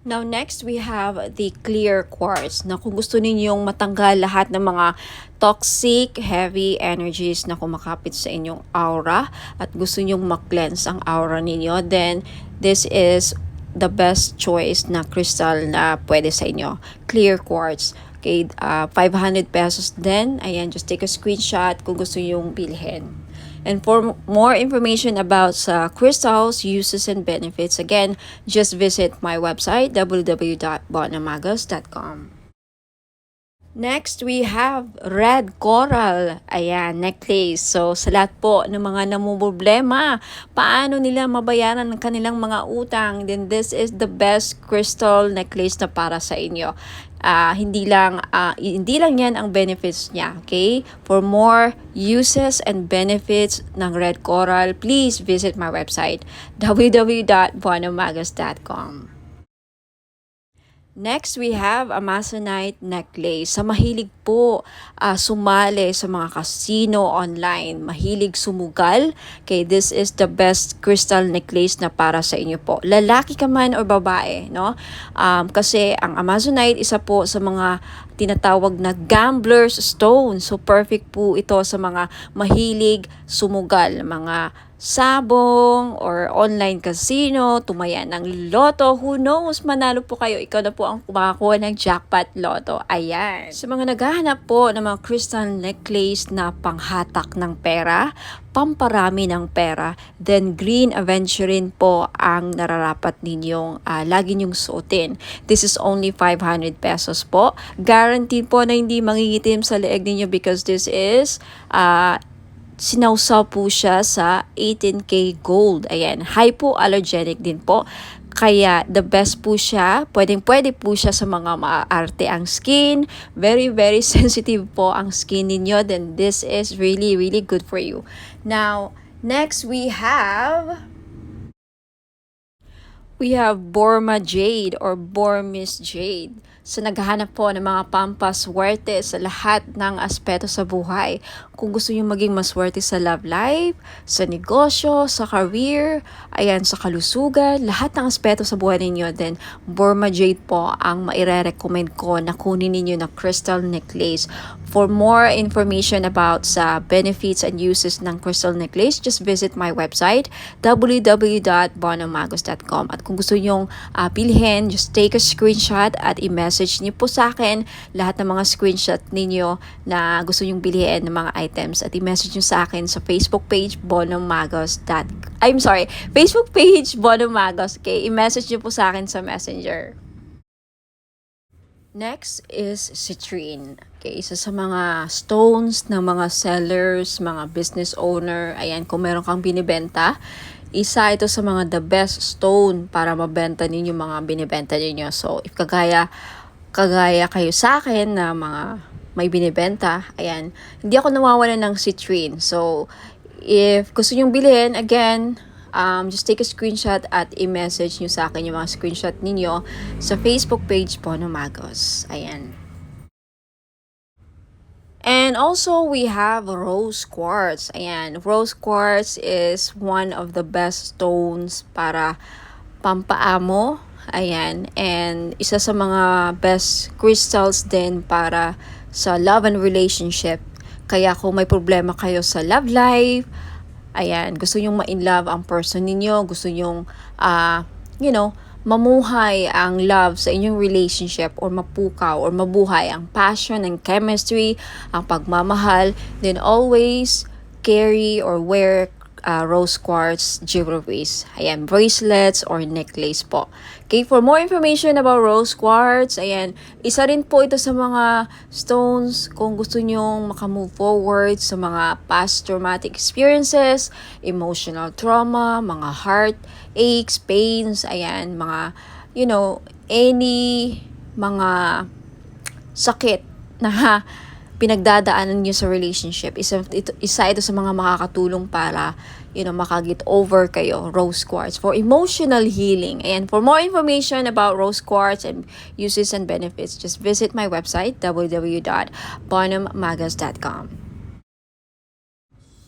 A: Now, next, we have the clear quartz na kung gusto ninyong matanggal lahat ng mga toxic, heavy energies na kumakapit sa inyong aura at gusto ninyong mag-cleanse ang aura ninyo, then this is the best choice na crystal na pwede sa inyo. Clear quartz. Okay, 500 pesos din. Ayan, just take a screenshot kung gusto yung bilhin. And for more information about crystals, uses, and benefits, again, just visit my website, www.bonamagos.com. Next, we have red coral. Ayan, necklace. So, sa lahat po ng mga namumblema, paano nila mabayaran ang kanilang mga utang, then this is the best crystal necklace na para sa inyo. Hindi lang yan ang benefits niya, okay? For more uses and benefits ng red coral, please visit my website, www.bonamagos.com. Next, we have Amazonite necklace. Sa mahilig po sumali sa mga casino online, mahilig sumugal, okay, this is the best crystal necklace na para sa inyo po. Lalaki ka man o babae, no? Kasi ang Amazonite, isa po sa mga tinatawag na gambler's stone. So, perfect po ito sa mga mahilig sumugal, mga sabong or online casino, tumaya ng loto, who knows, manalo po kayo, ikaw na po ang kumakakuha ng jackpot loto. Ayan. Sa mga naghahanap po ng mga crystal necklace na panghatak ng pera, pamparami ng pera, then green aventurine po ang nararapat ninyong lagi nyong suotin. This is only 500 pesos po. Guaranteed po na hindi mangingitim sa leeg ninyo because this is sinawsaw po siya sa 18K gold. Ayan, hypoallergenic din po. Kaya the best po siya, pwede po siya sa mga maarte ang skin, very very sensitive po ang skin ninyo, then this is really really good for you. Now, next we have Borma Jade or Burmese Jade. So, naghahanap po ng mga pampaswerte sa lahat ng aspeto sa buhay. Kung gusto nyo maging maswerte sa love life, sa negosyo, sa career, ayan, sa kalusugan, lahat ng aspeto sa buhay ninyo, then Burma Jade po ang maire-recommend ko na kunin ninyo na crystal necklace. For more information about sa benefits and uses ng crystal necklace, just visit my website, www.bonomagos.com. At kung gusto nyong bilhin, just take a screenshot at i-message niyo po sa akin lahat ng mga screenshot ninyo na gusto nyong bilhin ng mga items at i-message niyo sa akin sa Facebook page Facebook page Bonomagos. Okay, i-message niyo po sa akin sa Messenger. Next is citrine. Okay, isa sa mga stones ng mga sellers, mga business owner. Ayan, kung meron kang binibenta, isa ito sa mga the best stone para mabenta ninyo mga binibenta ninyo. So, if kagaya kayo sa akin na mga may binibenta, ayan, hindi ako nawawalan ng citrine. So, if gusto nyong bilhin, again, just take a screenshot at i-message nyo sa akin yung mga screenshot ninyo sa Facebook page Bonomagos. Ayan. And also, we have rose quartz. Ayan, rose quartz is one of the best stones para pampaamo. Ayan, and isa sa mga best crystals din para sa love and relationship. Kaya kung may problema kayo sa love life, ayan, gusto nyong ma-in-love ang person ninyo, gusto nyong, mamuhay ang love sa inyong relationship or mapukaw or mabuhay ang passion and chemistry, ang pagmamahal, then always carry or wear rose quartz jewelries. Ayan, bracelets or necklace po. Okay, for more information about rose quartz, ayan, isa rin po ito sa mga stones kung gusto nyong makamove forward sa mga past traumatic experiences, emotional trauma, mga heart aches, pains, ayan, mga, any mga sakit na pinagdadaanan nyo sa relationship. Isa ito sa mga makakatulong para, makagit over kayo, rose quartz, for emotional healing. And for more information about rose quartz and uses and benefits, just visit my website, www.bonomagos.com.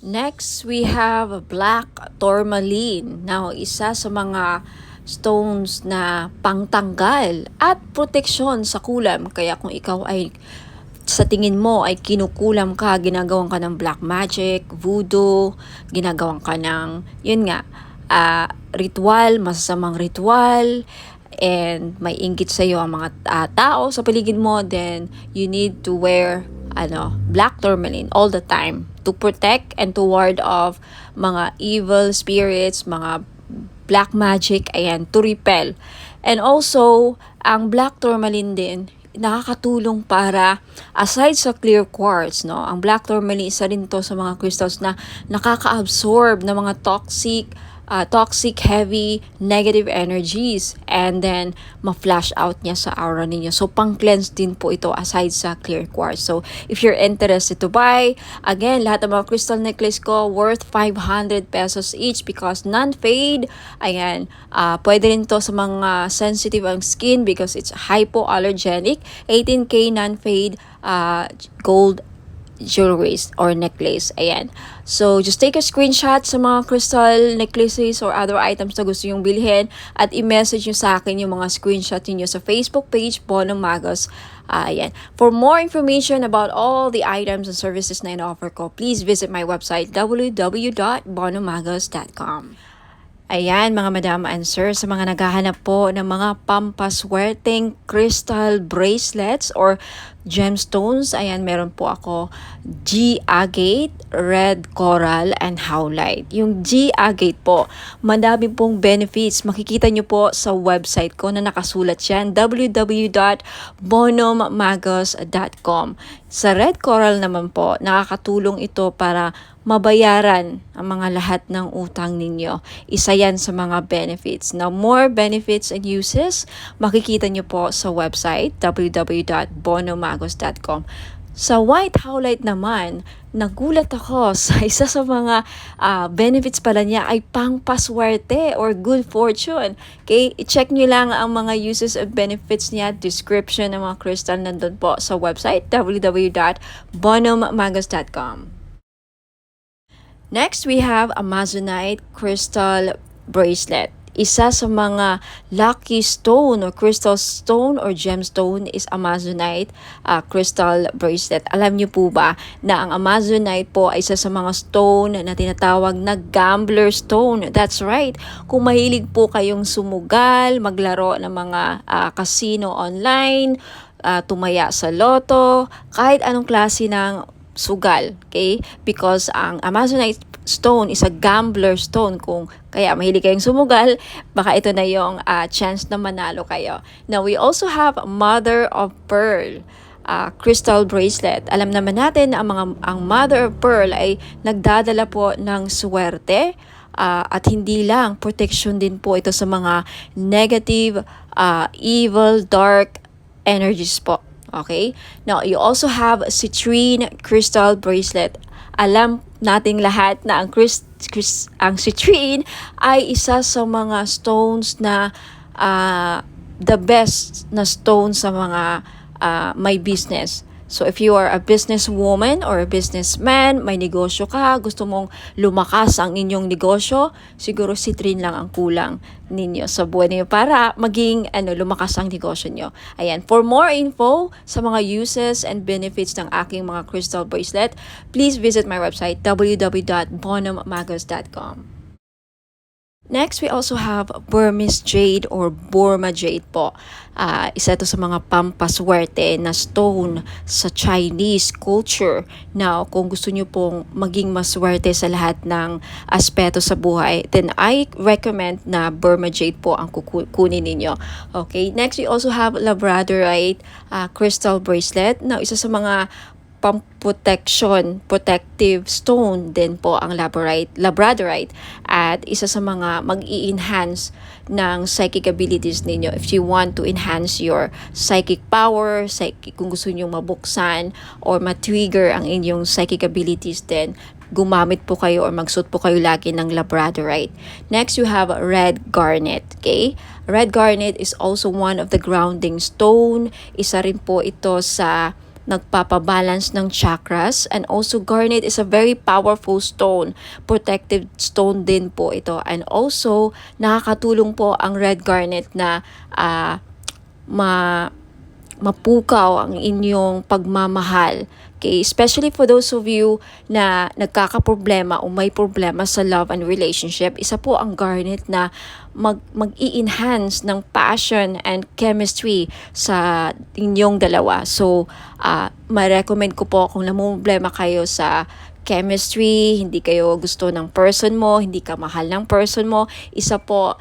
A: Next, we have black tourmaline. Now, isa sa mga stones na pangtanggal at proteksyon sa kulam. Kaya kung ikaw ay sa tingin mo ay kinukulam ka, ginagawan ka ng black magic, voodoo, ginagawan ka ng, ritual, masasamang ritual, and may inggit sa'yo ang mga tao sa paligid mo, then you need to wear black tourmaline all the time to protect and to ward off mga evil spirits, mga black magic, ayan, to repel. And also, ang black tourmaline din, nakakatulong para, aside sa clear quartz, ang black tourmaline, isa rin to sa mga crystals na nakaka-absorb ng mga toxic, heavy, negative energies, and then ma-flash out niya sa aura ninyo. So, pang-cleanse din po ito aside sa clear quartz. So, if you're interested to buy, again, lahat ng mga crystal necklace ko worth 500 pesos each because non-fade. Ayan, pwede rin to sa mga sensitive ang skin because it's hypoallergenic. 18K non-fade gold jewelries or necklace. Ayan. So, just take a screenshot sa mga crystal necklaces or other items na gusto nyong bilhin at i-message nyo sa akin yung mga screenshot niyo sa Facebook page, Bonomagos. Ayan. For more information about all the items and services na in-offer ko, please visit my website, www.bonomagos.com. Ayan, mga madam and sir, sa mga naghahanap po ng mga pampaswerteng crystal bracelets or gemstones, ayan, meron po ako G-agate, red coral, and howlite. Yung G-agate po, madami pong benefits. Makikita nyo po sa website ko na nakasulat yan, www.bonomagos.com. Sa red coral naman po, nakakatulong ito para mabayaran ang mga lahat ng utang ninyo. Isa yan sa mga benefits. Now, more benefits and uses, makikita nyo po sa website www.bonomagos.com. Sa White Howlite naman, nagulat ako sa isa sa mga benefits pala niya ay pangpaswerte or good fortune. Okay, i-check nyo lang ang mga uses and benefits niya, description ng mga crystal nandun po sa website www.bonommagos.com. Next, we have Amazonite Crystal Bracelet. Isa sa mga lucky stone or crystal stone or gemstone is Amazonite crystal bracelet. Alam niyo po ba na ang Amazonite po ay isa sa mga stone na tinatawag na gambler stone? That's right. Kung mahilig po kayong sumugal, maglaro ng mga casino online, tumaya sa loto, kahit anong klase ng sugal, okay? Because ang Amazonite stone is a gambler stone. Kung kaya mahilig kayong sumugal, baka ito na yung chance na manalo kayo. Now, we also have Mother of Pearl crystal bracelet. Alam naman natin na ang Mother of Pearl ay nagdadala po ng swerte at hindi lang, protection din po ito sa mga negative, evil, dark energies po. Okay? Now, you also have citrine crystal bracelet. Alam nating lahat na ang citrine ay isa sa mga stones na the best na stone sa mga may business. So if you are a businesswoman or a businessman, may negosyo ka, gusto mong lumakas ang inyong negosyo, siguro citrine lang ang kulang ninyo sa buhay niyo para maging lumakas ang negosyo niyo. Ayan, for more info sa mga uses and benefits ng aking mga crystal bracelet, please visit my website www.bonommagos.com. Next, we also have Burmese jade or Burma jade po. Isa ito sa mga pampaswerte na stone sa Chinese culture. Now, kung gusto nyo pong maging maswerte sa lahat ng aspeto sa buhay, then I recommend na Burma jade po ang kukunin ninyo. Okay, next we also have Labradorite crystal bracelet. Now, isa sa mga protective stone din po ang Labradorite at isa sa mga mag-i-enhance ng psychic abilities ninyo. If you want to enhance your psychic power, kung gusto niyo mabuksan or ma-trigger ang inyong psychic abilities, then gumamit po kayo or magsuot po kayo lagi ng Labradorite. Next, you have red garnet. Okay? Red garnet is also one of the grounding stone. Isa rin po ito sa nagpapabalance ng chakras, and also garnet is a very powerful stone, protective stone din po ito, and also nakakatulong po ang red garnet na mapukaw ang inyong pagmamahal. Okay, especially for those of you na nagkakaproblema o may problema sa love and relationship, isa po ang garnet na mag-i-enhance ng passion and chemistry sa inyong dalawa. So, ma-recommend ko po kung namumblema kayo sa chemistry, hindi kayo gusto ng person mo, hindi ka mahal ng person mo, isa po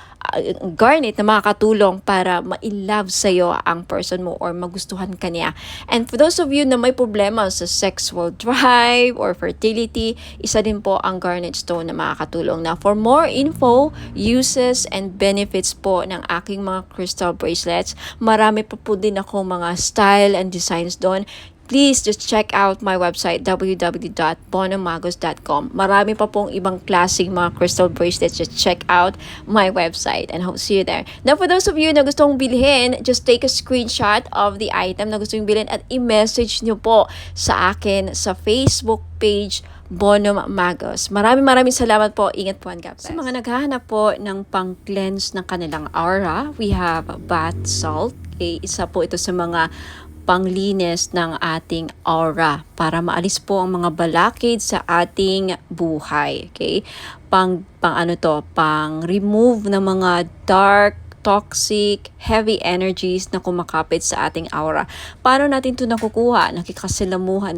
A: garnet na makakatulong para ma-in-love sa'yo ang person mo or magustuhan ka niya. And for those of you na may problema sa sexual drive or fertility, isa din po ang garnet stone na makakatulong. Now, for more info, uses, and benefits po ng aking mga crystal bracelets, marami pa po din ako mga style and designs doon. Please just check out my website www.bonommagos.com. Marami pa pong ibang klaseng mga crystal bracelets. Just check out my website and hope to see you there. Now, for those of you na gustong bilhin, just take a screenshot of the item na gusto nyo bilhin at i-message nyo po sa akin sa Facebook page Bonom Magos. Maraming salamat po. Ingat po and God bless. Sa mga naghahanap po ng pang-cleanse ng kanilang aura, we have bath salt. Okay, isa po ito sa mga panglinis ng ating aura para maalis po ang mga balakid sa ating buhay. Okay? Pang remove ng mga dark, toxic, heavy energies na kumakapit sa ating aura. Paano natin ito nakukuha? Nakikipagsalamuha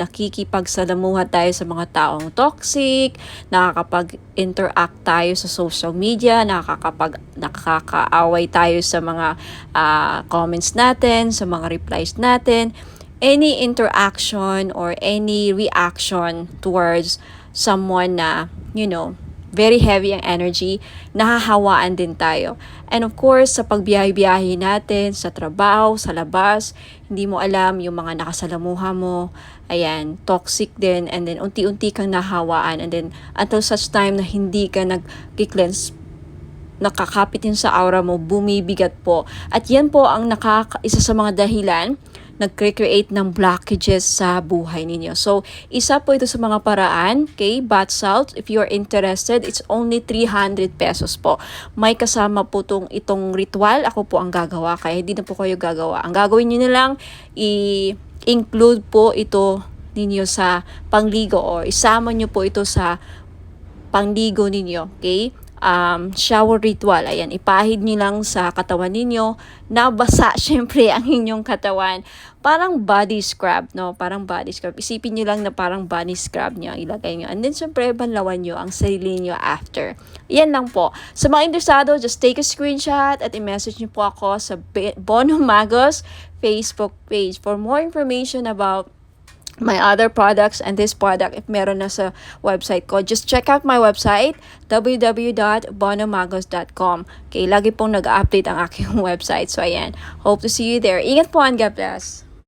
A: tayo sa mga taong toxic, nakakapag-interact tayo sa social media, nakakaaway tayo sa mga comments natin, sa mga replies natin. Any interaction or any reaction towards someone na, very heavy ang energy, nahahawaan din tayo. And of course, sa pagbiyahe-biyahe natin, sa trabaho, sa labas, hindi mo alam yung mga nakasalamuha mo, ayan, toxic din, and then unti-unti kang nahawaan, and then until such time na hindi ka nag-cleanse, nakakapit yun sa aura mo, bumibigat po. At yan po ang isa sa mga dahilan nag-create ng blockages sa buhay ninyo. So, isa po ito sa mga paraan, okay? Bath salt, if you are interested, it's only 300 pesos po. May kasama po itong ritual. Ako po ang gagawa, kaya hindi na po kayo gagawa. Ang gagawin nyo na lang, i-include po ito ninyo sa pangligo or isama nyo po ito sa pangligo ninyo, okay? Shower ritual. Ayan, ipahid nyo lang sa katawan ninyo. Nabasa, syempre, ang inyong katawan. Parang body scrub, no? Parang body scrub. Isipin nyo lang na parang body scrub nyo. Ilagay nyo. And then, syempre, banlawan nyo ang sarili nyo after. Yan lang po. Sa mga interesado, just take a screenshot at i-message nyo po ako sa Bono Magos Facebook page for more information about my other products and this product. If meron na sa website ko, just check out my website, www.bonomagos.com. Okay, lagi pong nag-update ang aking website. So, ayan. Hope to see you there. Ingat po and God bless.